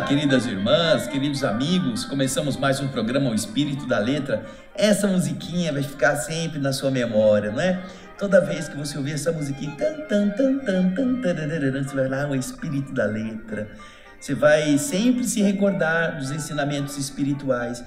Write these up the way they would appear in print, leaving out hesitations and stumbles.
queridas irmãs, queridos amigos, começamos mais um programa O Espírito da Letra. Essa musiquinha vai ficar sempre na sua memória, não é? Toda vez que você ouvir essa musiquinha, você vai lá, O Espírito da Letra. Você vai sempre se recordar dos ensinamentos espirituais,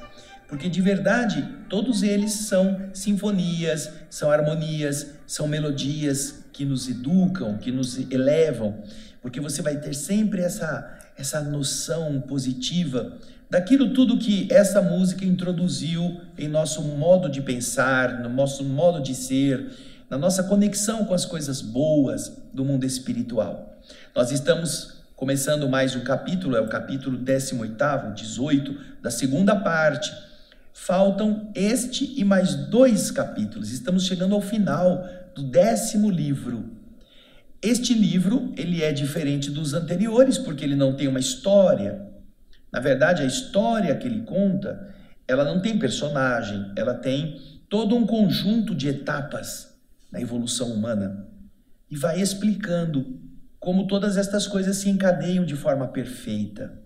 porque de verdade todos eles são sinfonias, são harmonias, são melodias que nos educam, que nos elevam, porque você vai ter sempre essa noção positiva daquilo tudo que essa música introduziu em nosso modo de pensar, no nosso modo de ser, na nossa conexão com as coisas boas do mundo espiritual. Nós estamos começando mais um capítulo, é o capítulo 18º, 18, da segunda parte. Faltam este e mais 2 capítulos, estamos chegando ao final do 10º livro. Este livro, ele é diferente dos anteriores, porque ele não tem uma história. Na verdade, a história que ele conta, ela não tem personagem, ela tem todo um conjunto de etapas na evolução humana. E vai explicando como todas estas coisas se encadeiam de forma perfeita.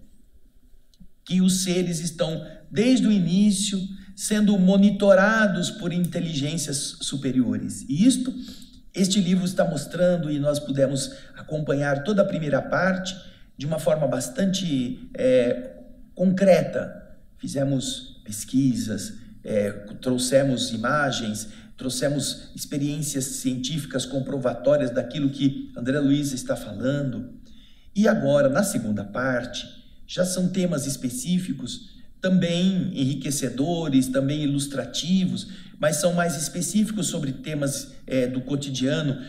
Que os seres estão, desde o início, sendo monitorados por inteligências superiores. E este livro está mostrando, e nós pudemos acompanhar toda a primeira parte de uma forma bastante concreta. Fizemos pesquisas, trouxemos imagens, trouxemos experiências científicas comprovatórias daquilo que André Luiz está falando. E agora, na segunda parte, já são temas específicos, também enriquecedores, também ilustrativos, mas são mais específicos sobre temas do cotidiano,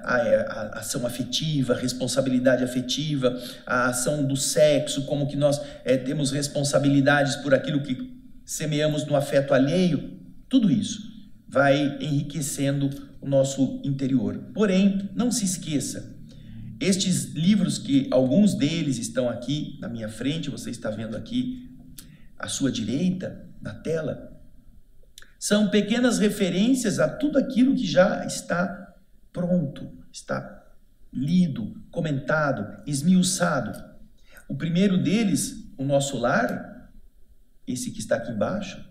a ação afetiva, a responsabilidade afetiva, a ação do sexo, como que nós temos responsabilidades por aquilo que semeamos no afeto alheio. Tudo isso vai enriquecendo o nosso interior. Porém, não se esqueça, estes livros, que alguns deles estão aqui na minha frente, você está vendo aqui à sua direita, na tela, são pequenas referências a tudo aquilo que já está pronto, está lido, comentado, esmiuçado. O primeiro deles, O Nosso Lar, esse que está aqui embaixo,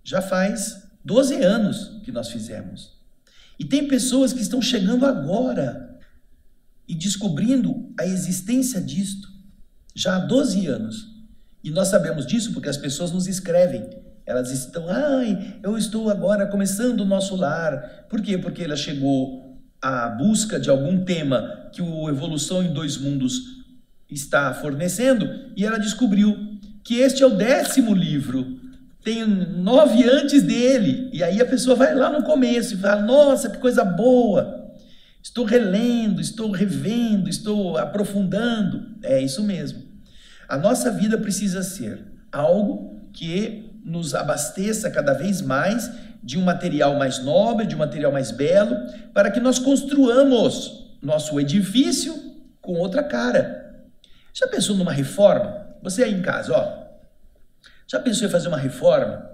já faz 12 anos que nós fizemos. E tem pessoas que estão chegando agora e descobrindo a existência disto, já há 12 anos. E nós sabemos disso porque as pessoas nos escrevem. Elas estão, eu estou agora começando o nosso lar. Por quê? Porque ela chegou à busca de algum tema que o Evolução em Dois Mundos está fornecendo e ela descobriu que este é o 10º livro. Tem 9 antes dele. E aí a pessoa vai lá no começo e fala, nossa, que coisa boa. Estou relendo, estou revendo, estou aprofundando. É isso mesmo. A nossa vida precisa ser algo que nos abasteça cada vez mais de um material mais nobre, de um material mais belo, para que nós construamos nosso edifício com outra cara. Já pensou numa reforma? Você aí em casa, já pensou em fazer uma reforma?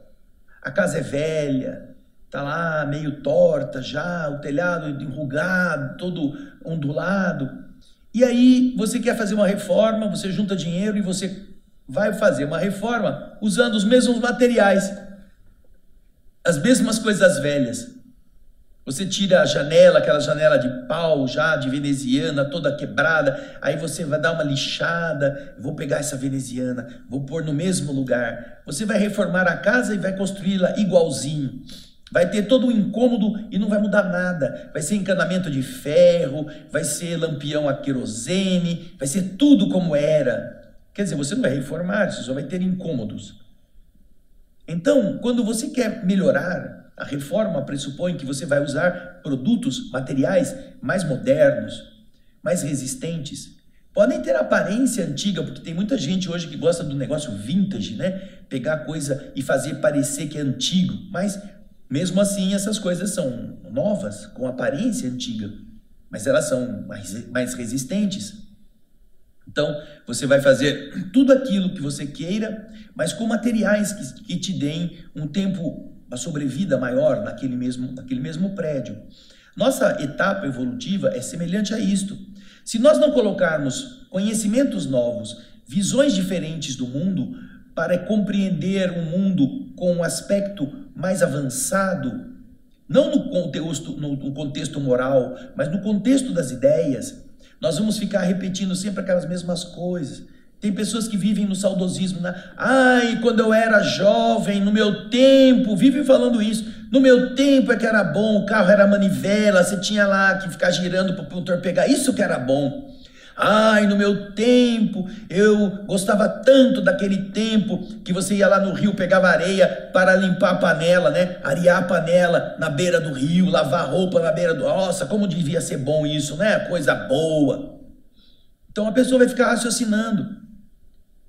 A casa é velha, tá lá meio torta já, o telhado enrugado, todo ondulado. E aí você quer fazer uma reforma, você junta dinheiro e você vai fazer uma reforma usando os mesmos materiais, as mesmas coisas velhas. Você tira a janela, aquela janela de pau já, de veneziana, toda quebrada, aí você vai dar uma lixada, vou pegar essa veneziana, vou pôr no mesmo lugar. Você vai reformar a casa e vai construí-la igualzinho. Vai ter todo um incômodo e não vai mudar nada. Vai ser encanamento de ferro, vai ser lampião a querosene, vai ser tudo como era. Quer dizer, você não vai reformar, você só vai ter incômodos. Então, quando você quer melhorar, a reforma pressupõe que você vai usar produtos, materiais mais modernos, mais resistentes. Podem ter aparência antiga, porque tem muita gente hoje que gosta do negócio vintage, né? Pegar coisa e fazer parecer que é antigo, mas mesmo assim, essas coisas são novas, com aparência antiga, mas elas são mais resistentes. Então, você vai fazer tudo aquilo que você queira, mas com materiais que te deem um tempo, uma sobrevida maior naquele mesmo prédio. Nossa etapa evolutiva é semelhante a isto. Se nós não colocarmos conhecimentos novos, visões diferentes do mundo para compreender um mundo com um aspecto mais avançado, não no contexto moral, mas no contexto das ideias, nós vamos ficar repetindo sempre aquelas mesmas coisas. Tem pessoas que vivem no saudosismo, né? Ai, quando eu era jovem, no meu tempo, vivem falando isso. No meu tempo é que era bom, o carro era manivela, você tinha lá que ficar girando para o motor pegar, isso que era bom. Ai, no meu tempo, eu gostava tanto daquele tempo que você ia lá no rio, pegava areia para limpar a panela, né? Arear a panela na beira do rio, lavar roupa na beira do... Nossa, como devia ser bom isso, né? Coisa boa. Então a pessoa vai ficar raciocinando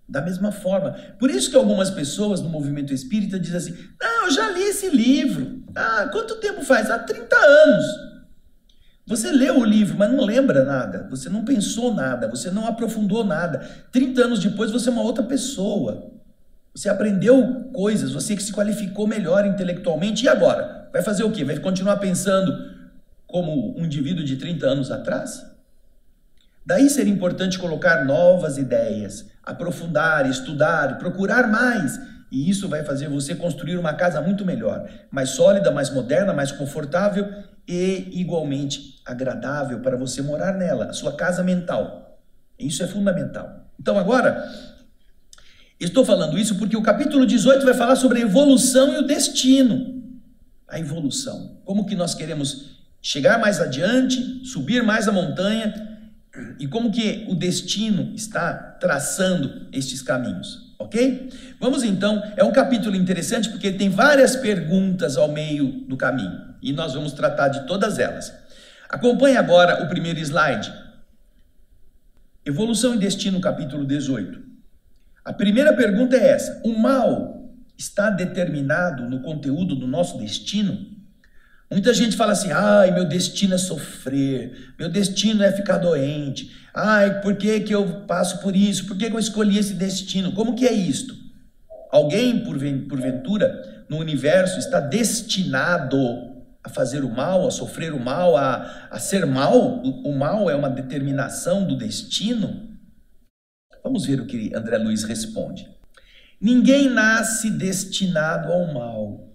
da mesma forma. Por isso que algumas pessoas no movimento espírita dizem assim, não, eu já li esse livro. Ah, quanto tempo faz? Há 30 anos. Você leu o livro, mas não lembra nada, você não pensou nada, você não aprofundou nada. 30 anos depois você é uma outra pessoa. Você aprendeu coisas, você que se qualificou melhor intelectualmente. E agora? Vai fazer o quê? Vai continuar pensando como um indivíduo de 30 anos atrás? Daí seria importante colocar novas ideias, aprofundar, estudar, procurar mais. E isso vai fazer você construir uma casa muito melhor, mais sólida, mais moderna, mais confortável e igualmente agradável para você morar nela, a sua casa mental. Isso é fundamental. Então agora, estou falando isso porque o capítulo 18 vai falar sobre a evolução e o destino. A evolução. Como que nós queremos chegar mais adiante, subir mais a montanha e como que o destino está traçando estes caminhos. Ok? Vamos então, é um capítulo interessante porque tem várias perguntas ao meio do caminho e nós vamos tratar de todas elas. Acompanhe agora o primeiro slide. Evolução e Destino, capítulo 18. A primeira pergunta é essa: o mal está determinado no conteúdo do nosso destino? Muita gente fala assim, ai, meu destino é sofrer, meu destino é ficar doente, ai, por que que eu passo por isso, por que que eu escolhi esse destino, como que é isto? Alguém, porventura, no universo está destinado a fazer o mal, a sofrer o mal, a ser mal? O mal é uma determinação do destino? Vamos ver o que André Luiz responde. Ninguém nasce destinado ao mal.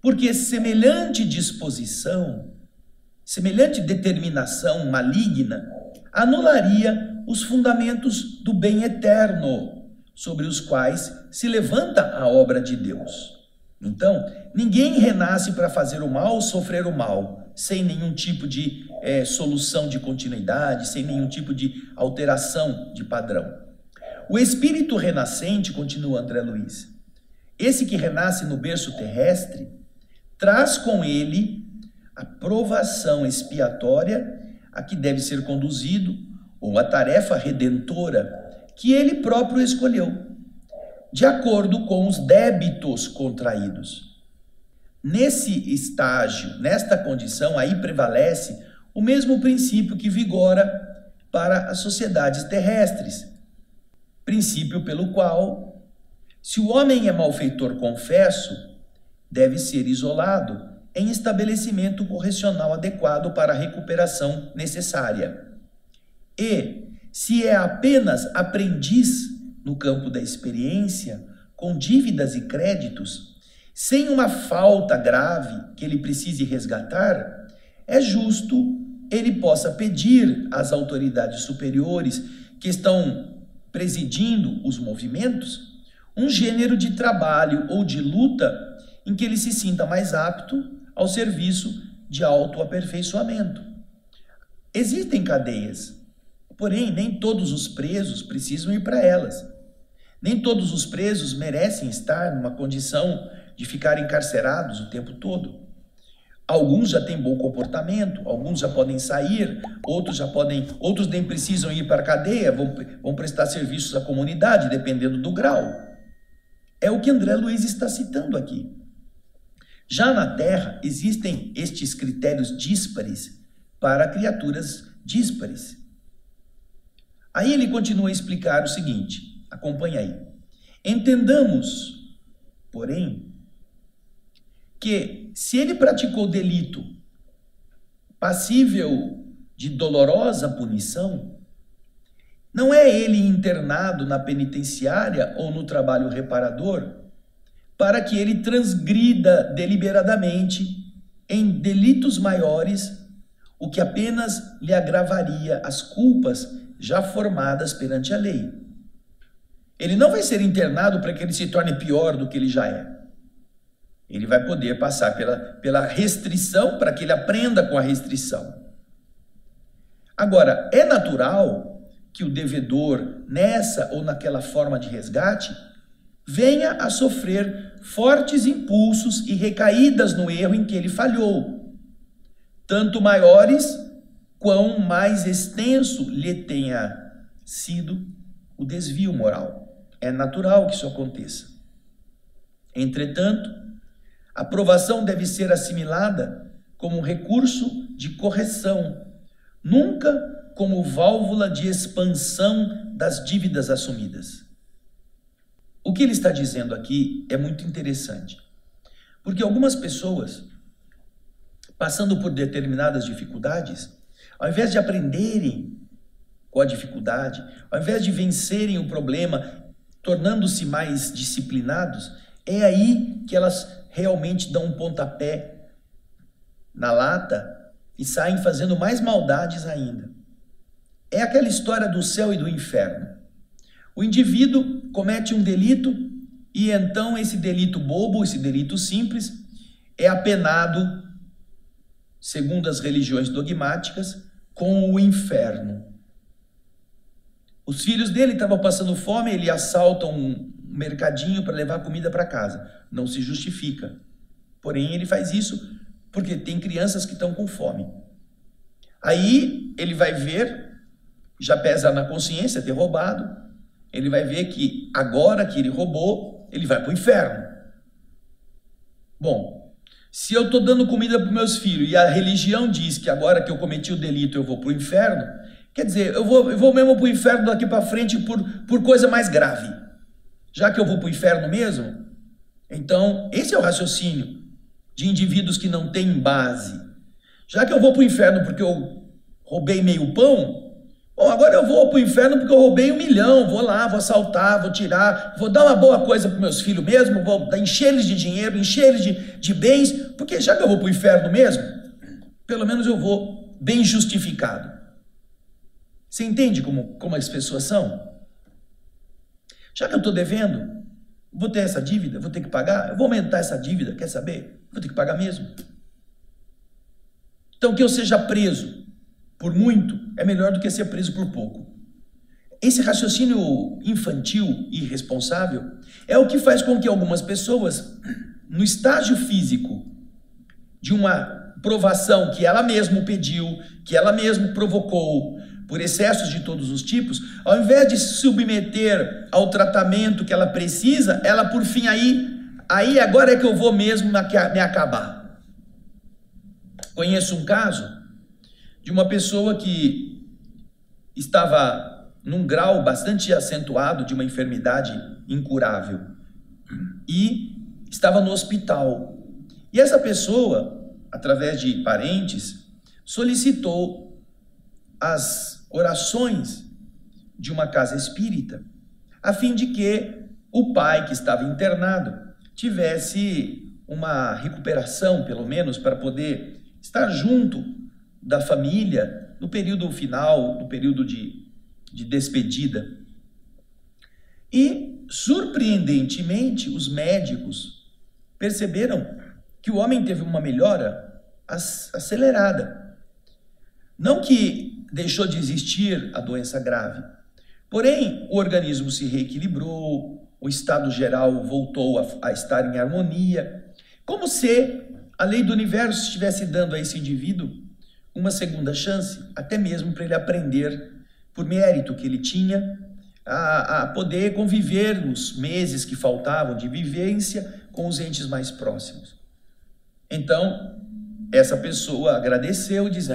Porque semelhante disposição, semelhante determinação maligna, anularia os fundamentos do bem eterno, sobre os quais se levanta a obra de Deus. Então, ninguém renasce para fazer o mal, sofrer o mal, sem nenhum tipo de solução de continuidade, sem nenhum tipo de alteração de padrão. O espírito renascente, continua André Luiz, esse que renasce no berço terrestre, traz com ele a provação expiatória a que deve ser conduzido, ou a tarefa redentora que ele próprio escolheu, de acordo com os débitos contraídos. Nesse estágio, nesta condição, aí prevalece o mesmo princípio que vigora para as sociedades terrestres, princípio pelo qual, se o homem é malfeitor confesso, deve ser isolado em estabelecimento correcional adequado para a recuperação necessária. E, se é apenas aprendiz no campo da experiência, com dívidas e créditos, sem uma falta grave que ele precise resgatar, é justo ele possa pedir às autoridades superiores que estão presidindo os movimentos um gênero de trabalho ou de luta em que ele se sinta mais apto ao serviço de autoaperfeiçoamento. Existem cadeias, porém nem todos os presos precisam ir para elas. Nem todos os presos merecem estar numa condição de ficar encarcerados o tempo todo. Alguns já têm bom comportamento, alguns já podem sair, outros nem precisam ir para a cadeia, vão prestar serviços à comunidade, dependendo do grau. É o que André Luiz está citando aqui. Já na Terra, existem estes critérios díspares para criaturas díspares. Aí ele continua a explicar o seguinte, acompanha aí. Entendamos, porém, que se ele praticou delito passível de dolorosa punição, Não é ele internado na penitenciária ou no trabalho reparador para que ele transgrida deliberadamente em delitos maiores, o que apenas lhe agravaria as culpas já formadas perante a lei. Ele não vai ser internado para que ele se torne pior do que ele já é. Ele vai poder passar pela restrição para que ele aprenda com a restrição. Agora, é natural que o devedor, nessa ou naquela forma de resgate, venha a sofrer fortes impulsos e recaídas no erro em que ele falhou, tanto maiores, quão mais extenso lhe tenha sido o desvio moral. É natural que isso aconteça. Entretanto, a provação deve ser assimilada como um recurso de correção, nunca como válvula de expansão das dívidas assumidas. O que ele está dizendo aqui é muito interessante, porque algumas pessoas, passando por determinadas dificuldades, ao invés de aprenderem com a dificuldade, ao invés de vencerem o problema, tornando-se mais disciplinados, é aí que elas realmente dão um pontapé na lata e saem fazendo mais maldades ainda. É aquela história do céu e do inferno. O indivíduo comete um delito e então esse delito bobo, esse delito simples, é apenado, segundo as religiões dogmáticas, com o inferno. Os filhos dele estavam passando fome, ele assalta um mercadinho para levar comida para casa. Não se justifica. Porém, ele faz isso porque tem crianças que estão com fome. Aí ele vai ver, já pesa na consciência ter roubado, ele vai ver que agora que ele roubou, ele vai para o inferno. Bom, se eu estou dando comida para os meus filhos e a religião diz que agora que eu cometi o delito eu vou para o inferno, quer dizer, eu vou mesmo para o inferno daqui para frente por coisa mais grave. Já que eu vou para o inferno mesmo, então esse é o raciocínio de indivíduos que não têm base. Já que eu vou para o inferno porque eu roubei meio pão, bom, agora eu vou para o inferno porque eu roubei 1 milhão, vou lá, vou assaltar, vou tirar, vou dar uma boa coisa para meus filhos mesmo, vou encher eles de dinheiro, encher eles de bens, porque já que eu vou para o inferno mesmo, pelo menos eu vou bem justificado. Você entende como as pessoas são? Já que eu estou devendo, vou ter essa dívida, vou ter que pagar, eu vou aumentar essa dívida, quer saber? Vou ter que pagar mesmo. Então, que eu seja preso por muito é melhor do que ser preso por pouco. Esse raciocínio infantil e irresponsável é o que faz com que algumas pessoas, no estágio físico de uma provação que ela mesma pediu, que ela mesma provocou, por excessos de todos os tipos, ao invés de se submeter ao tratamento que ela precisa, ela por fim aí agora é que eu vou mesmo me acabar. Conheço um caso de uma pessoa que estava num grau bastante acentuado de uma enfermidade incurável e estava no hospital. E essa pessoa, através de parentes, solicitou as orações de uma casa espírita, a fim de que o pai que estava internado tivesse uma recuperação, pelo menos, para poder estar junto da família no período final, no período de despedida. E, surpreendentemente, os médicos perceberam que o homem teve uma melhora acelerada. Não que deixou de existir a doença grave. Porém, o organismo se reequilibrou, o estado geral voltou a estar em harmonia, como se a lei do universo estivesse dando a esse indivíduo uma segunda chance, até mesmo para ele aprender, por mérito que ele tinha, a poder conviver nos meses que faltavam de vivência com os entes mais próximos. Então, essa pessoa agradeceu e diz: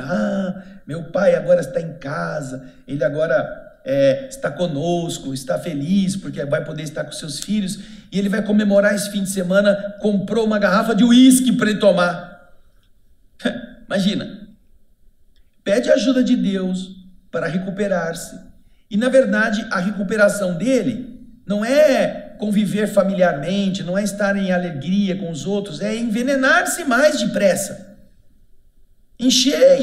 meu pai agora está em casa, ele agora está conosco, está feliz porque vai poder estar com seus filhos e ele vai comemorar esse fim de semana, comprou uma garrafa de uísque para ele tomar. Imagina, pede ajuda de Deus para recuperar-se E, na verdade, a recuperação dele não é conviver familiarmente, não é estar em alegria com os outros, é envenenar-se mais depressa. Encher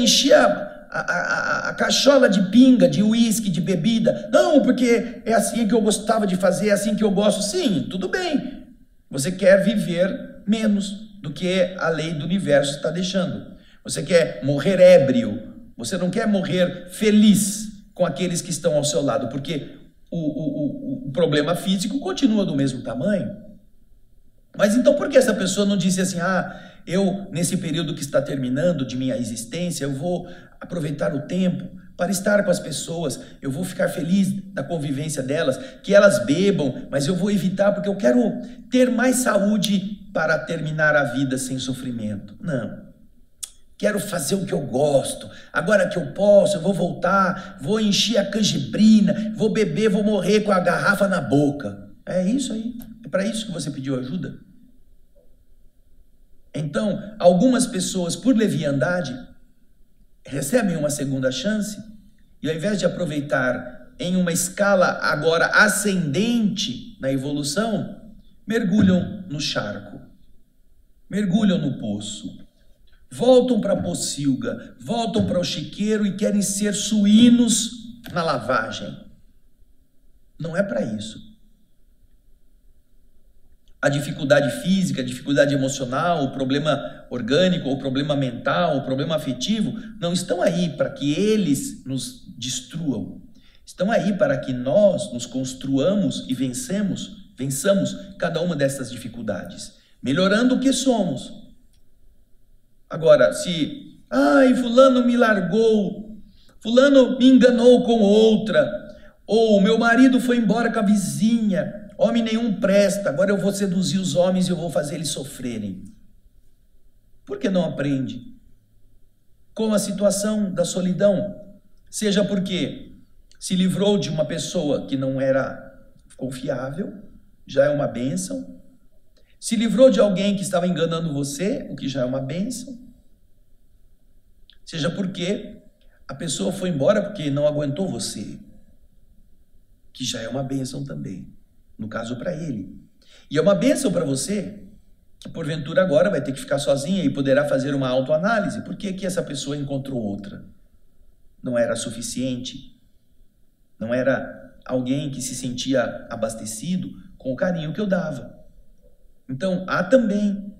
a cachola de pinga, de uísque, de bebida. Não, porque é assim que eu gostava de fazer, é assim que eu gosto. Sim, tudo bem. Você quer viver menos do que a lei do universo está deixando. Você quer morrer ébrio. Você não quer morrer feliz com aqueles que estão ao seu lado, porque o problema físico continua do mesmo tamanho. Mas então por que essa pessoa não disse assim, eu, nesse período que está terminando de minha existência, eu vou aproveitar o tempo para estar com as pessoas, eu vou ficar feliz da convivência delas, que elas bebam, mas eu vou evitar porque eu quero ter mais saúde para terminar a vida sem sofrimento. Não. Quero fazer o que eu gosto. Agora que eu posso, eu vou voltar, vou encher a canjibrina, vou beber, vou morrer com a garrafa na boca. É isso aí. É para isso que você pediu ajuda. Então, algumas pessoas, por leviandade, recebem uma segunda chance e, ao invés de aproveitar em uma escala agora ascendente na evolução, mergulham no charco, mergulham no poço, voltam para a pocilga, voltam para o chiqueiro e querem ser suínos na lavagem. Não é para isso. A dificuldade física, a dificuldade emocional, o problema orgânico, o problema mental, o problema afetivo, não estão aí para que eles nos destruam. Estão aí para que nós nos construamos e vençamos cada uma dessas dificuldades, melhorando o que somos. Agora, se, fulano me largou, fulano me enganou com outra, ou meu marido foi embora com a vizinha, homem nenhum presta, agora eu vou seduzir os homens e eu vou fazer eles sofrerem. Por que não aprende? Com a situação da solidão, seja porque se livrou de uma pessoa que não era confiável, já é uma bênção. Se livrou de alguém que estava enganando você, o que já é uma bênção. Seja porque a pessoa foi embora porque não aguentou você, que já é uma bênção também. No caso, para ele. E é uma bênção para você, que porventura agora vai ter que ficar sozinha e poderá fazer uma autoanálise. Por que que essa pessoa encontrou outra? Não era suficiente? Não era alguém que se sentia abastecido com o carinho que eu dava? Então, há também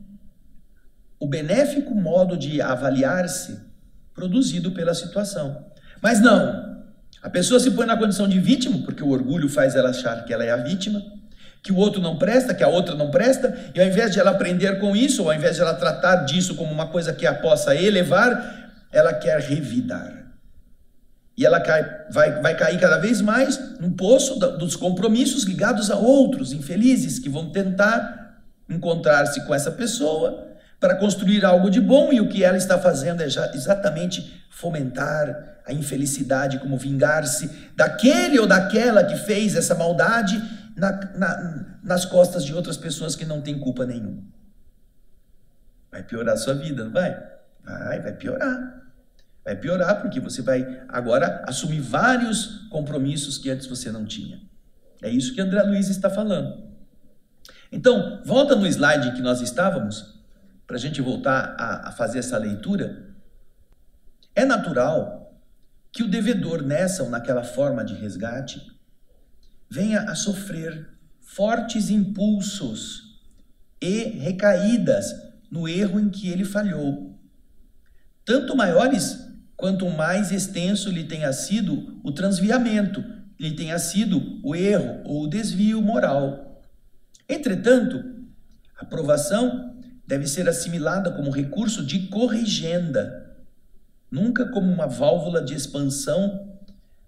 o benéfico modo de avaliar-se produzido pela situação. Mas não! A pessoa se põe na condição de vítima, porque o orgulho faz ela achar que ela é a vítima, que o outro não presta, que a outra não presta, e ao invés de ela aprender com isso, ou ao invés de ela tratar disso como uma coisa que a possa elevar, ela quer revidar. E ela vai cair cada vez mais no poço dos compromissos ligados a outros infelizes, que vão tentar encontrar-se com essa pessoa para construir algo de bom, e o que ela está fazendo é exatamente fomentar a infelicidade, como vingar-se daquele ou daquela que fez essa maldade nas costas de outras pessoas que não têm culpa nenhuma. Vai piorar a sua vida, não vai? Vai piorar. Vai piorar porque você vai agora assumir vários compromissos que antes você não tinha. É isso que André Luiz está falando. Então, volta no slide em que nós estávamos, para a gente voltar a fazer essa leitura. É natural que o devedor nessa ou naquela forma de resgate venha a sofrer fortes impulsos e recaídas no erro em que ele falhou, tanto maiores quanto mais extenso lhe tenha sido o transviamento, lhe tenha sido o erro ou o desvio moral. Entretanto, a provação deve ser assimilada como recurso de corrigenda, nunca como uma válvula de expansão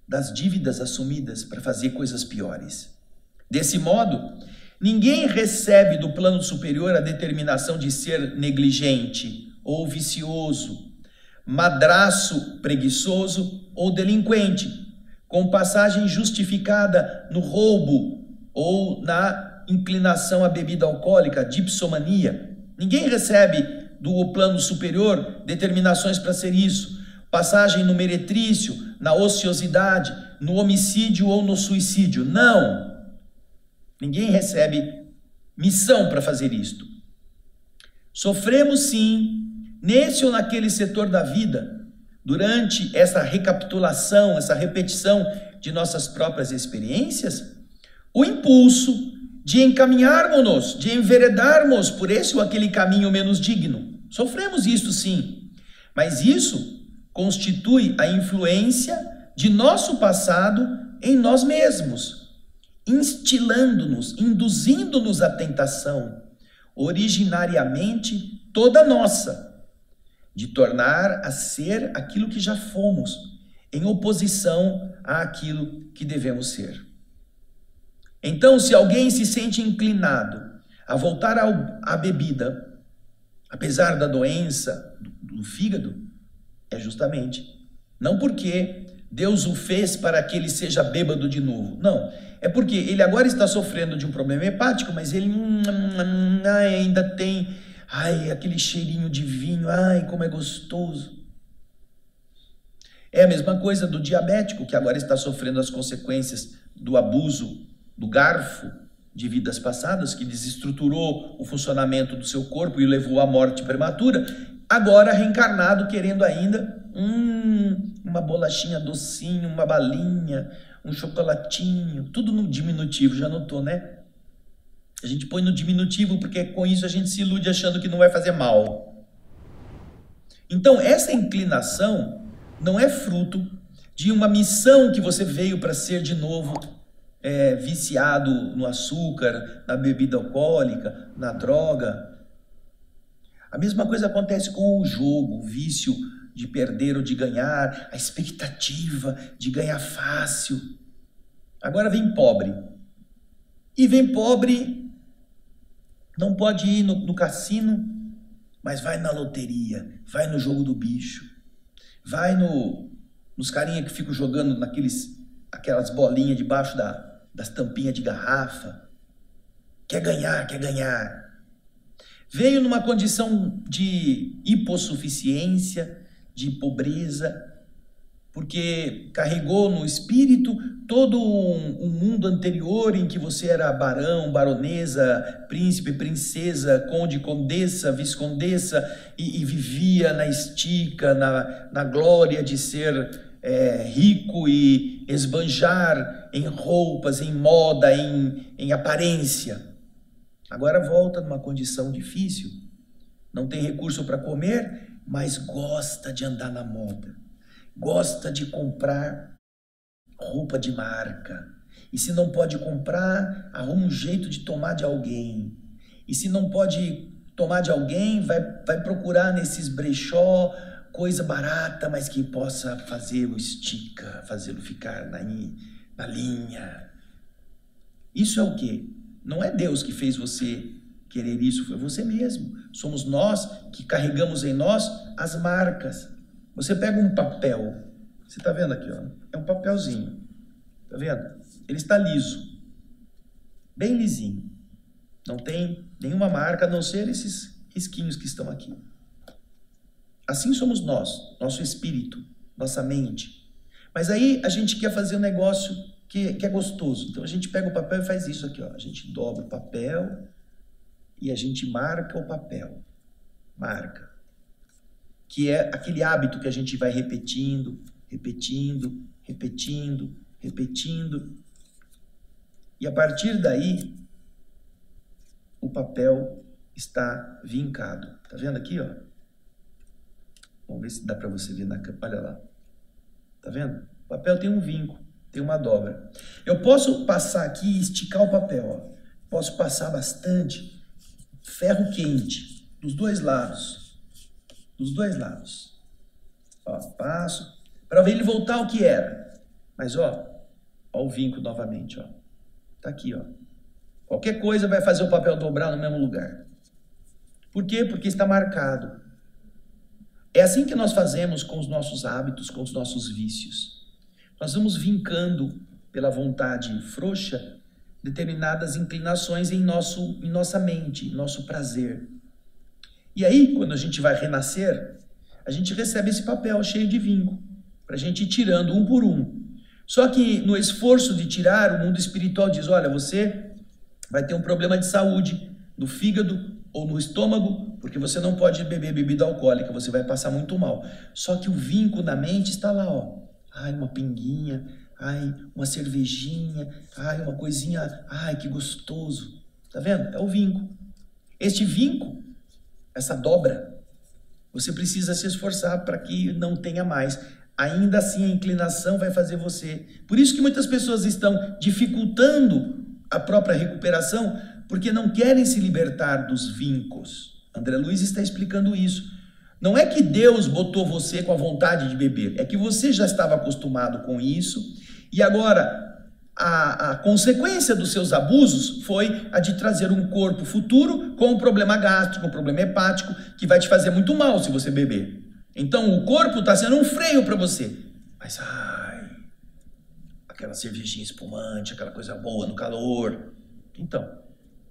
das dívidas assumidas para fazer coisas piores. Desse modo, ninguém recebe do plano superior a determinação de ser negligente ou vicioso, madraço preguiçoso ou delinquente, com passagem justificada no roubo ou na inclinação à bebida alcoólica, dipsomania. Ninguém recebe do plano superior determinações para ser isso, passagem no meretrício, na ociosidade, no homicídio ou no suicídio. Não! Ninguém recebe missão para fazer isto. Sofremos sim, nesse ou naquele setor da vida, durante essa recapitulação, essa repetição de nossas próprias experiências, o impulso de encaminharmos-nos, de enveredarmos por esse ou aquele caminho menos digno. Sofremos isso sim, mas isso constitui a influência de nosso passado em nós mesmos, instilando-nos, induzindo-nos à tentação, originariamente toda nossa, de tornar a ser aquilo que já fomos, em oposição àquilo que devemos ser. Então, se alguém se sente inclinado a voltar à bebida, apesar da doença do fígado, é justamente não porque Deus o fez para que ele seja bêbado de novo, não, é porque ele agora está sofrendo de um problema hepático, mas ele ainda tem aquele cheirinho de vinho, como é gostoso. É a mesma coisa do diabético, que agora está sofrendo as consequências do abuso do garfo de vidas passadas, que desestruturou o funcionamento do seu corpo e o levou à morte prematura, agora reencarnado, querendo ainda uma bolachinha docinho, uma balinha, um chocolatinho, tudo no diminutivo, já notou, né? A gente põe no diminutivo porque com isso a gente se ilude achando que não vai fazer mal. Então, essa inclinação não é fruto de uma missão que você veio para ser de novo viciado no açúcar, na bebida alcoólica, na droga. A mesma coisa acontece com o jogo, o vício de perder ou de ganhar, a expectativa de ganhar fácil. Agora vem pobre. E vem pobre, não pode ir no cassino, mas vai na loteria, vai no jogo do bicho, vai nos carinha que ficam jogando aquelas bolinhas debaixo das tampinhas de garrafa. Quer ganhar, quer ganhar. Veio numa condição de hipossuficiência, de pobreza, porque carregou no espírito todo um mundo anterior em que você era barão, baronesa, príncipe, princesa, conde, condessa, viscondessa, e vivia na estica, na glória de ser rico e esbanjar em roupas, em moda, em aparência. Agora volta numa condição difícil, não tem recurso para comer, mas gosta de andar na moda, gosta de comprar roupa de marca, e se não pode comprar, arruma um jeito de tomar de alguém, e se não pode tomar de alguém, vai procurar nesses brechó coisa barata, mas que possa fazê-lo estica, fazê-lo ficar na linha. Isso é o quê? Não é Deus que fez você querer isso, foi você mesmo. Somos nós que carregamos em nós as marcas. Você pega um papel, você está vendo aqui, ó, é um papelzinho, está vendo? Ele está liso, bem lisinho. Não tem nenhuma marca a não ser esses risquinhos que estão aqui. Assim somos nós, nosso espírito, nossa mente. Mas aí a gente quer fazer um negócio que é gostoso. Então a gente pega o papel e faz isso aqui, ó. A gente dobra o papel e a gente marca o papel. Marca. Que é aquele hábito que a gente vai repetindo, repetindo, repetindo, repetindo. E a partir daí, o papel está vincado. Tá vendo aqui, ó? Vamos ver se dá para você ver na câmera. Olha lá. Tá vendo? O papel tem um vinco, tem uma dobra. Eu posso passar aqui e esticar o papel, ó. Posso passar bastante ferro quente dos dois lados. Dos dois lados. Ó, passo para ver ele voltar ao que era. Mas ó o vinco novamente, ó. Tá aqui, ó. Qualquer coisa vai fazer o papel dobrar no mesmo lugar. Por quê? Porque está marcado. É assim que nós fazemos com os nossos hábitos, com os nossos vícios. Nós vamos vincando pela vontade frouxa determinadas inclinações em nossa mente, em nosso prazer. E aí, quando a gente vai renascer, a gente recebe esse papel cheio de vinco, para a gente ir tirando um por um. Só que no esforço de tirar, o mundo espiritual diz, olha, você vai ter um problema de saúde no fígado ou no estômago, porque você não pode beber bebida alcoólica, você vai passar muito mal. Só que o vínculo na mente está lá, ó. Ai, uma pinguinha, ai, uma cervejinha, ai, uma coisinha, ai, que gostoso. Tá vendo? É o vínculo. Este vínculo, essa dobra, você precisa se esforçar para que não tenha mais. Ainda assim, a inclinação vai fazer você. Por isso que muitas pessoas estão dificultando a própria recuperação, porque não querem se libertar dos vínculos. André Luiz está explicando isso. Não é que Deus botou você com a vontade de beber, é que você já estava acostumado com isso, e agora a consequência dos seus abusos foi a de trazer um corpo futuro com um problema gástrico, um problema hepático, que vai te fazer muito mal se você beber. Então o corpo está sendo um freio para você. Mas, ai, aquela cervejinha espumante, aquela coisa boa no calor. Então,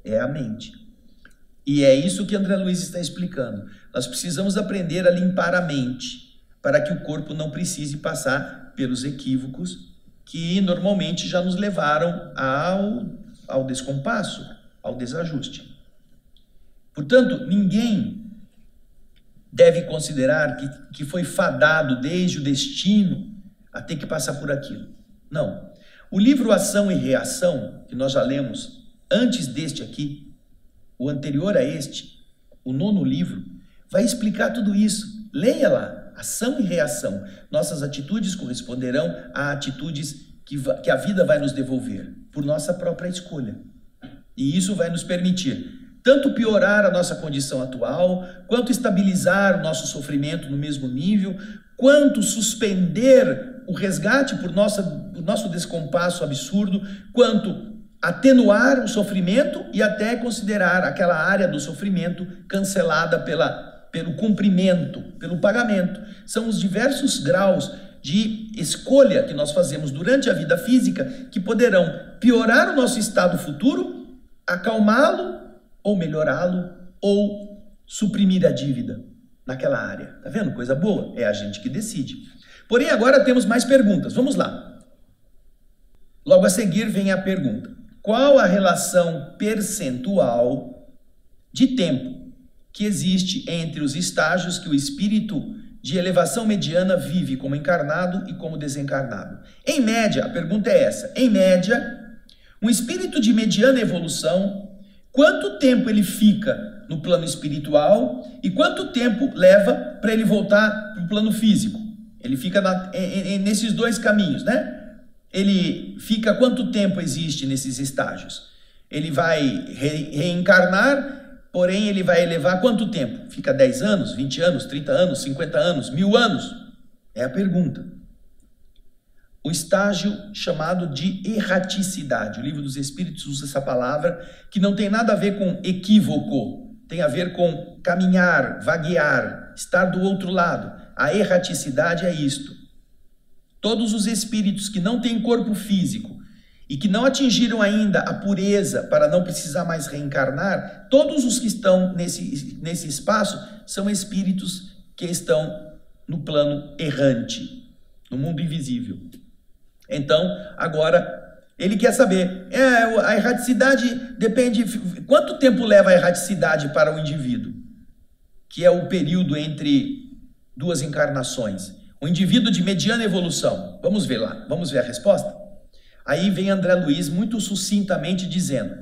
é a mente. E é isso que André Luiz está explicando. Nós precisamos aprender a limpar a mente, para que o corpo não precise passar pelos equívocos que normalmente já nos levaram ao descompasso, ao desajuste. Portanto, ninguém deve considerar que foi fadado desde o destino a ter que passar por aquilo. Não. O livro Ação e Reação, que nós já lemos antes deste aqui, o anterior a este, o 9º livro, vai explicar tudo isso. Leia lá. Ação e reação. Nossas atitudes corresponderão a atitudes que a vida vai nos devolver, por nossa própria escolha. E isso vai nos permitir tanto piorar a nossa condição atual, quanto estabilizar o nosso sofrimento no mesmo nível, quanto suspender o resgate por nosso descompasso absurdo, quanto atenuar o sofrimento e até considerar aquela área do sofrimento cancelada pelo cumprimento, pelo pagamento. São os diversos graus de escolha que nós fazemos durante a vida física que poderão piorar o nosso estado futuro, acalmá-lo ou melhorá-lo ou suprimir a dívida naquela área. Tá vendo? Coisa boa. É a gente que decide. Porém, agora temos mais perguntas. Vamos lá. Logo a seguir vem a pergunta: qual a relação percentual de tempo que existe entre os estágios que o espírito de elevação mediana vive como encarnado e como desencarnado? Em média, a pergunta é essa: em média, um espírito de mediana evolução, quanto tempo ele fica no plano espiritual e quanto tempo leva para ele voltar para o plano físico? Ele fica nesses dois caminhos, né? Ele fica, quanto tempo existe nesses estágios? Ele vai reencarnar, porém ele vai elevar quanto tempo? Fica 10 anos, 20 anos, 30 anos, 50 anos, 1000 anos? É a pergunta. O estágio chamado de erraticidade. O Livro dos Espíritos usa essa palavra, que não tem nada a ver com equívoco, tem a ver com caminhar, vaguear, estar do outro lado. A erraticidade é isto. Todos os espíritos que não têm corpo físico e que não atingiram ainda a pureza para não precisar mais reencarnar, todos os que estão nesse espaço são espíritos que estão no plano errante, no mundo invisível. Então, agora, ele quer saber, a erraticidade depende, quanto tempo leva a erraticidade para o indivíduo? Que é o período entre duas encarnações. O indivíduo de mediana evolução. Vamos ver lá, vamos ver a resposta? Aí vem André Luiz muito sucintamente dizendo: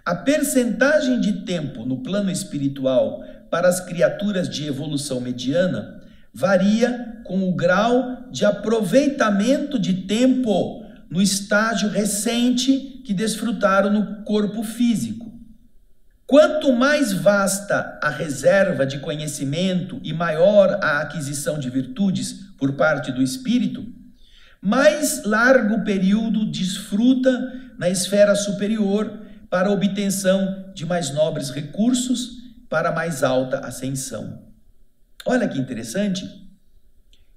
a percentagem de tempo no plano espiritual para as criaturas de evolução mediana varia com o grau de aproveitamento de tempo no estágio recente que desfrutaram no corpo físico. Quanto mais vasta a reserva de conhecimento e maior a aquisição de virtudes por parte do espírito, mais largo período desfruta na esfera superior para a obtenção de mais nobres recursos para mais alta ascensão. Olha que interessante.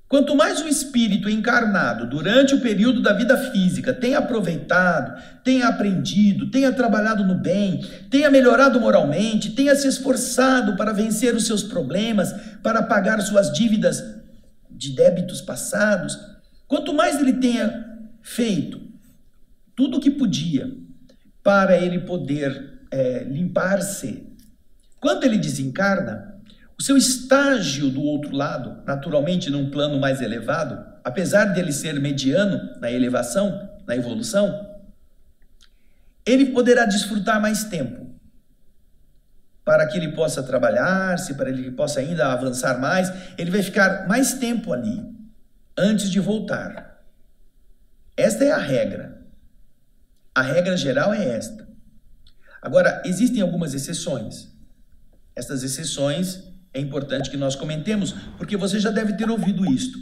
Quanto mais o espírito encarnado durante o período da vida física tenha aproveitado, tenha aprendido, tenha trabalhado no bem, tenha melhorado moralmente, tenha se esforçado para vencer os seus problemas, para pagar suas dívidas de débitos passados, quanto mais ele tenha feito tudo o que podia para ele poder limpar-se, quando ele desencarna, o seu estágio do outro lado, naturalmente num plano mais elevado, apesar dele ser mediano na elevação, na evolução, ele poderá desfrutar mais tempo, para que ele possa trabalhar-se, para que ele possa ainda avançar mais, ele vai ficar mais tempo ali, antes de voltar. Esta é a regra. A regra geral é esta. Agora, existem algumas exceções. Estas exceções é importante que nós comentemos, porque você já deve ter ouvido isto.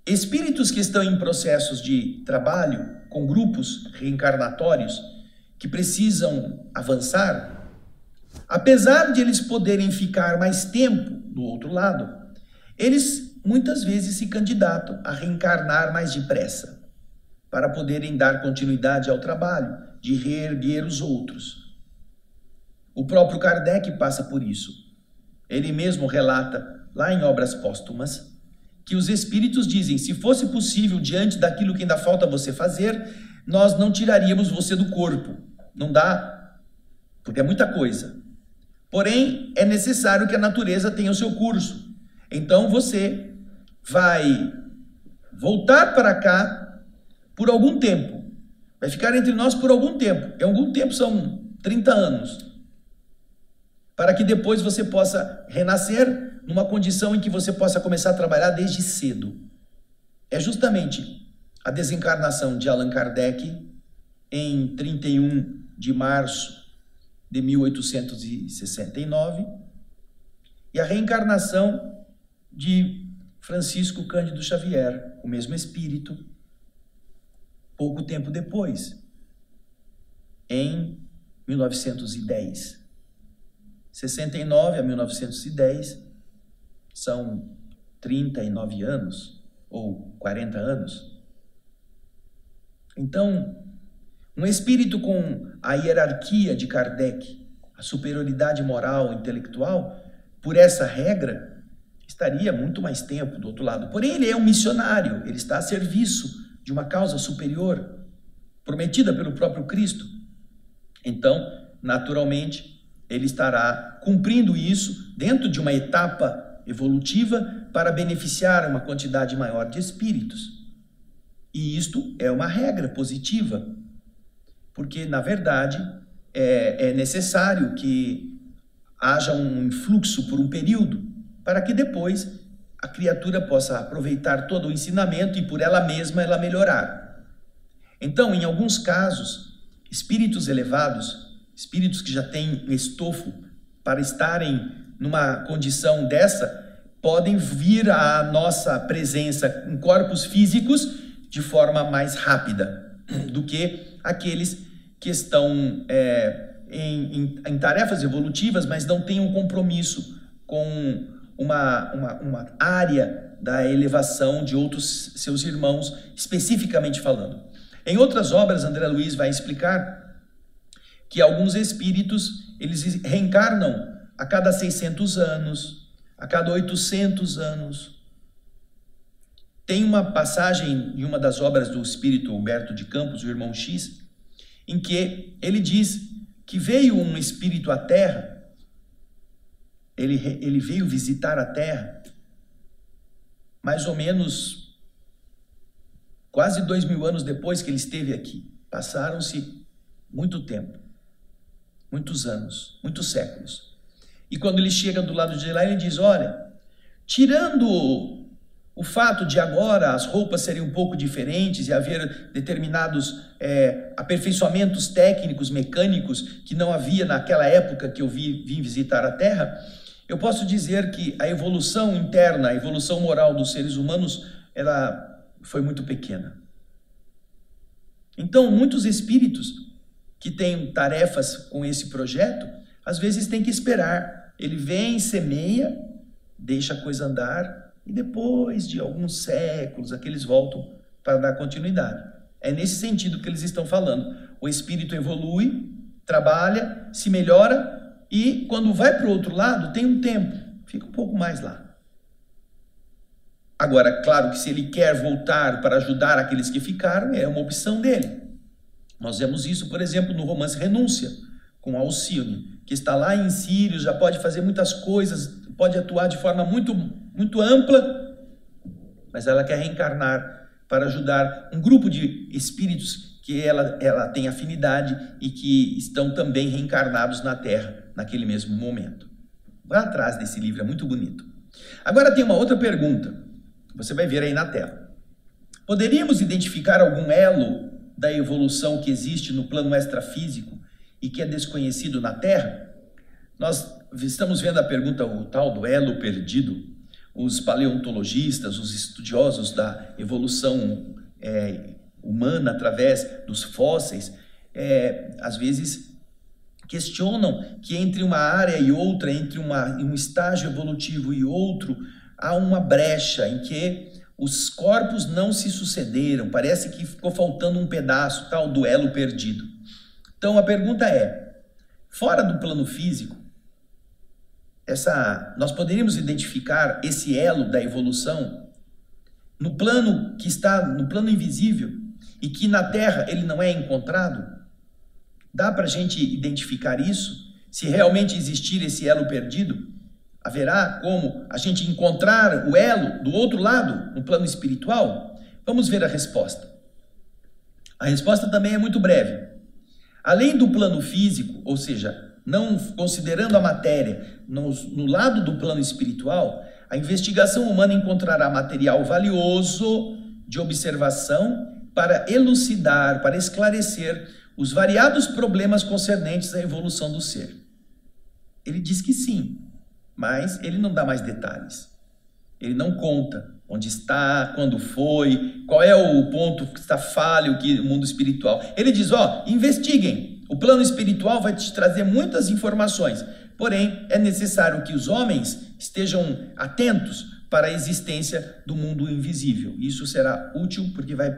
Espíritos que estão em processos de trabalho com grupos reencarnatórios que precisam avançar, apesar de eles poderem ficar mais tempo do outro lado, eles muitas vezes se candidatam a reencarnar mais depressa, para poderem dar continuidade ao trabalho de reerguer os outros. O próprio Kardec passa por isso. Ele mesmo relata, lá em Obras Póstumas, que os espíritos dizem, se fosse possível, diante daquilo que ainda falta você fazer, nós não tiraríamos você do corpo. Não dá, porque é muita coisa. Porém, é necessário que a natureza tenha o seu curso. Então você vai voltar para cá por algum tempo. Vai ficar entre nós por algum tempo. E algum tempo são 30 anos. Para que depois você possa renascer numa condição em que você possa começar a trabalhar desde cedo. É justamente a desencarnação de Allan Kardec em 31 de março de 1869 e a reencarnação de Francisco Cândido Xavier, o mesmo espírito, pouco tempo depois, em 1910. 69 a 1910 são 39 anos ou 40 anos. Então, um espírito com a hierarquia de Kardec, a superioridade moral, intelectual, por essa regra, estaria muito mais tempo do outro lado. Porém, ele é um missionário, ele está a serviço de uma causa superior, prometida pelo próprio Cristo. Então, naturalmente, ele estará cumprindo isso dentro de uma etapa evolutiva para beneficiar uma quantidade maior de espíritos. E isto é uma regra positiva, porque, na verdade, é necessário que haja um influxo por um período, para que depois a criatura possa aproveitar todo o ensinamento e por ela mesma ela melhorar. Então, em alguns casos, espíritos elevados, espíritos que já têm estofo para estarem numa condição dessa, podem vir à nossa presença em corpos físicos de forma mais rápida do que aqueles que estão em tarefas evolutivas, mas não têm um compromisso com uma área da elevação de outros seus irmãos, especificamente falando. Em outras obras, André Luiz vai explicar que alguns espíritos, eles reencarnam a cada 600 anos, a cada 800 anos. Tem uma passagem em uma das obras do espírito Humberto de Campos, o irmão X, em que ele diz que veio um espírito à Terra, ele veio visitar a Terra, mais ou menos quase 2000 anos depois que ele esteve aqui. Passaram-se muito tempo. Muitos anos, muitos séculos. E quando ele chega do lado de lá, ele diz, olha, tirando o fato de agora as roupas serem um pouco diferentes e haver determinados aperfeiçoamentos técnicos, mecânicos, que não havia naquela época que eu vim visitar a Terra, eu posso dizer que a evolução interna, a evolução moral dos seres humanos, ela foi muito pequena. Então, muitos espíritos que têm tarefas com esse projeto, às vezes tem que esperar. Ele vem, semeia, deixa a coisa andar, e depois de alguns séculos, aqueles voltam para dar continuidade. É nesse sentido que eles estão falando. O espírito evolui, trabalha, se melhora, e quando vai para o outro lado, tem um tempo, fica um pouco mais lá. Agora, claro que se ele quer voltar para ajudar aqueles que ficaram, é uma opção dele. Nós vemos isso, por exemplo, no romance Renúncia, com Alcione, que está lá em Sírios, já pode fazer muitas coisas, pode atuar de forma muito ampla, mas ela quer reencarnar para ajudar um grupo de espíritos que ela tem afinidade e que estão também reencarnados na Terra naquele mesmo momento. Vá atrás desse livro, é muito bonito. Agora tem uma outra pergunta, você vai ver aí na tela. Poderíamos identificar algum elo da evolução que existe no plano extrafísico e que é desconhecido na Terra? Nós estamos vendo a pergunta, o tal do elo perdido. Os paleontologistas, os estudiosos da evolução humana através dos fósseis, às vezes questionam que entre uma área e outra, entre um estágio evolutivo e outro, há uma brecha em que os corpos não se sucederam, parece que ficou faltando um pedaço, tal do elo perdido. Então a pergunta é, fora do plano físico, nós poderíamos identificar esse elo da evolução no plano que está no plano invisível e que na Terra ele não é encontrado? Dá para a gente identificar isso? Se realmente existir esse elo perdido, haverá como a gente encontrar o elo do outro lado, no plano espiritual? Vamos ver a resposta. A resposta também é muito breve. Além do plano físico, ou seja, não considerando a matéria, no lado do plano espiritual, a investigação humana encontrará material valioso de observação para elucidar, para esclarecer os variados problemas concernentes à evolução do ser. Ele diz que sim, mas ele não dá mais detalhes. Ele não conta onde está, quando foi, qual é o ponto que está falho o mundo espiritual. Ele diz, investiguem. O plano espiritual vai te trazer muitas informações, porém é necessário que os homens estejam atentos para a existência do mundo invisível. Isso será útil porque vai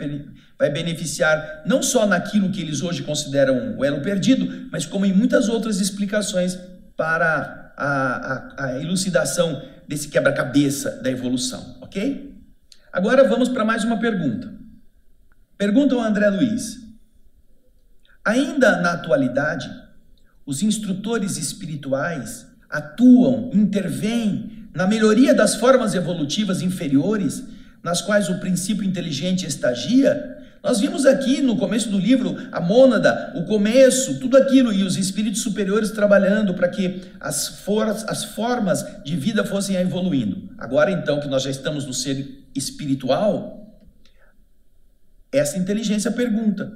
beneficiar não só naquilo que eles hoje consideram o elo perdido, mas como em muitas outras explicações para a elucidação desse quebra-cabeça da evolução, ok? Agora vamos para mais uma pergunta. Pergunta ao André Luiz. Ainda na atualidade, os instrutores espirituais atuam, intervêm na melhoria das formas evolutivas inferiores, nas quais o princípio inteligente estagia? Nós vimos aqui no começo do livro a mônada, o começo, tudo aquilo, e os espíritos superiores trabalhando para que as formas de vida fossem evoluindo. Agora então que nós já estamos no ser espiritual, essa inteligência pergunta,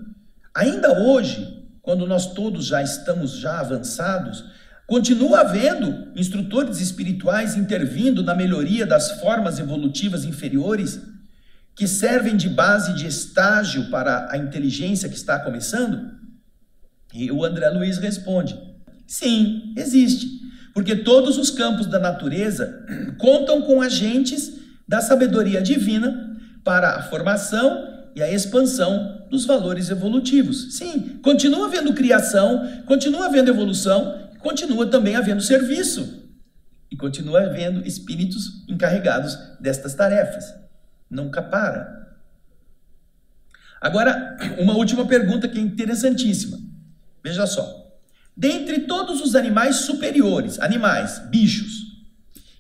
ainda hoje, quando nós todos já estamos avançados, continua havendo instrutores espirituais intervindo na melhoria das formas evolutivas inferiores que servem de base de estágio para a inteligência que está começando? E o André Luiz responde, sim, existe, porque todos os campos da natureza contam com agentes da sabedoria divina para a formação e a expansão dos valores evolutivos. Sim, continua havendo criação, continua havendo evolução, continua também havendo serviço e continua havendo espíritos encarregados destas tarefas. Nunca para. Agora, uma última pergunta que é interessantíssima. Veja só. Dentre todos os animais superiores, bichos,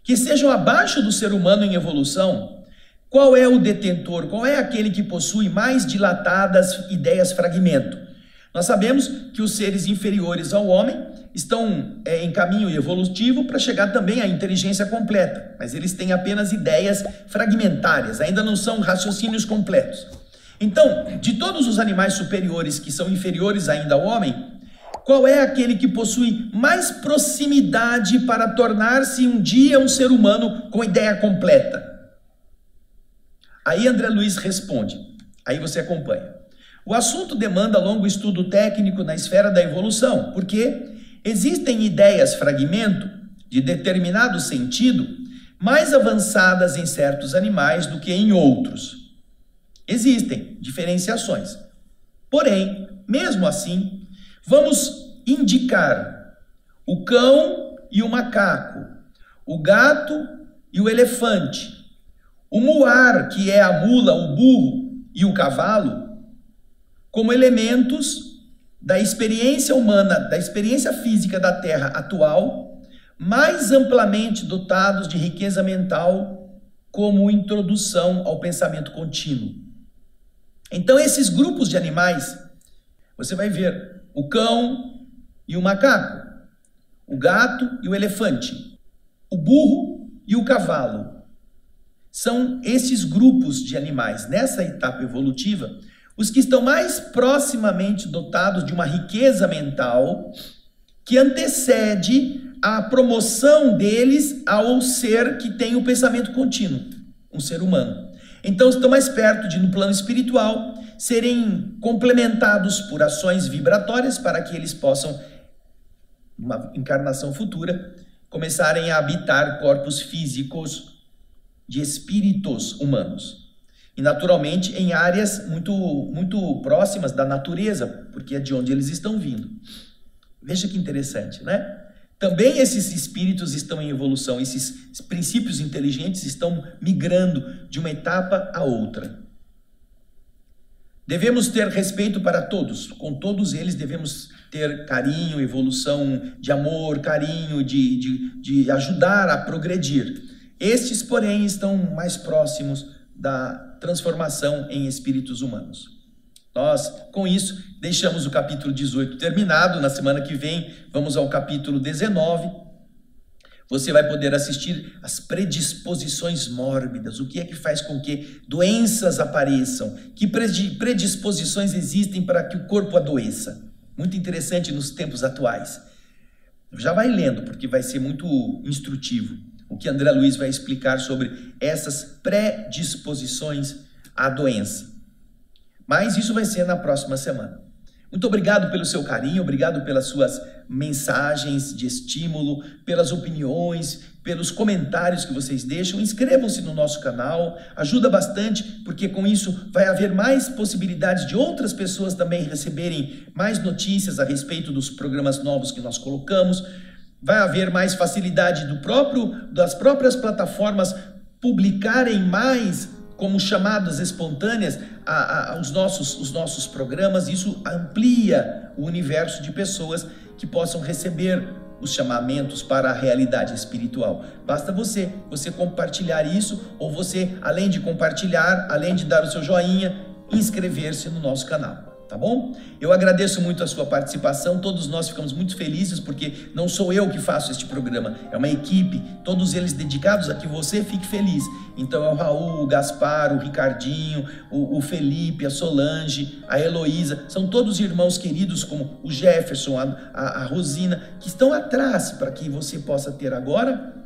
que sejam abaixo do ser humano em evolução, qual é o detentor, qual é aquele que possui mais dilatadas ideias fragmento? Nós sabemos que os seres inferiores ao homem estão em caminho evolutivo para chegar também à inteligência completa, mas eles têm apenas ideias fragmentárias, ainda não são raciocínios completos. Então, de todos os animais superiores que são inferiores ainda ao homem, qual é aquele que possui mais proximidade para tornar-se um dia um ser humano com ideia completa? Aí André Luiz responde, aí você acompanha. O assunto demanda longo estudo técnico na esfera da evolução, porque existem ideias fragmento de determinado sentido mais avançadas em certos animais do que em outros. Existem diferenciações. Porém, mesmo assim, vamos indicar o cão e o macaco, o gato e o elefante, o muar, que é a mula, o burro e o cavalo, como elementos da experiência humana, da experiência física da Terra atual, mais amplamente dotados de riqueza mental como introdução ao pensamento contínuo. Então, esses grupos de animais, você vai ver o cão e o macaco, o gato e o elefante, o burro e o cavalo. São esses grupos de animais, nessa etapa evolutiva, os que estão mais proximamente dotados de uma riqueza mental que antecede a promoção deles ao ser que tem o pensamento contínuo, um ser humano. Então estão mais perto de, no plano espiritual, serem complementados por ações vibratórias para que eles possam, numa encarnação futura, começarem a habitar corpos físicos de espíritos humanos. E naturalmente em áreas muito próximas da natureza, porque é de onde eles estão vindo. Veja que interessante, né? Também esses espíritos estão em evolução, esses princípios inteligentes estão migrando de uma etapa a outra. Devemos ter respeito para todos, com todos eles devemos ter carinho, evolução de amor, carinho, de ajudar a progredir. Estes, porém, estão mais próximos da transformação em espíritos humanos. Nós, com isso, deixamos o capítulo 18 terminado. Na semana que vem, vamos ao capítulo 19. Você vai poder assistir as predisposições mórbidas, o que é que faz com que doenças apareçam, que predisposições existem para que o corpo adoeça. Muito interessante nos tempos atuais. Já vai lendo, porque vai ser muito instrutivo o que André Luiz vai explicar sobre essas predisposições à doença. Mas isso vai ser na próxima semana. Muito obrigado pelo seu carinho, obrigado pelas suas mensagens de estímulo, pelas opiniões, pelos comentários que vocês deixam. Inscrevam-se no nosso canal, ajuda bastante, porque com isso vai haver mais possibilidades de outras pessoas também receberem mais notícias a respeito dos programas novos que nós colocamos. Vai haver mais facilidade das próprias plataformas publicarem mais como chamadas espontâneas os nossos programas. Isso amplia o universo de pessoas que possam receber os chamamentos para a realidade espiritual. Basta você compartilhar isso, ou você, além de compartilhar, além de dar o seu joinha, inscrever-se no nosso canal. Tá bom? Eu agradeço muito a sua participação, todos nós ficamos muito felizes porque não sou eu que faço este programa, é uma equipe, todos eles dedicados a que você fique feliz. Então é o Raul, o Gaspar, o Ricardinho, o Felipe, a Solange, a Heloísa, são todos irmãos queridos como o Jefferson, a Rosina, que estão atrás para que você possa ter agora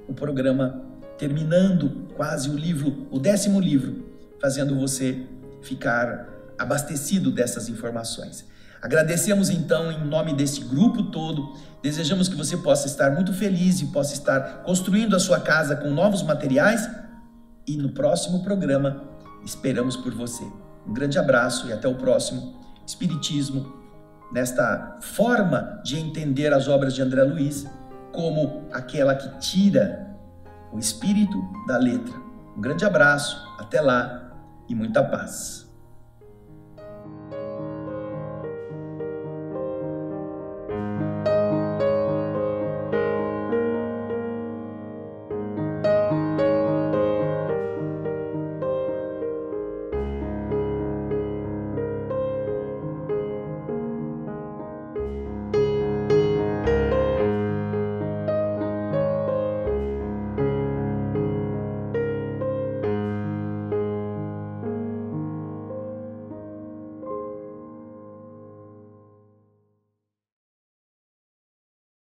o programa terminando quase o 10º livro, fazendo você ficar abastecido dessas informações. Agradecemos então em nome desse grupo todo, desejamos que você possa estar muito feliz e possa estar construindo a sua casa com novos materiais, e no próximo programa esperamos por você. Um grande abraço e até o próximo Espiritismo, nesta forma de entender as obras de André Luiz como aquela que tira o espírito da letra. Um grande abraço, até lá e muita paz.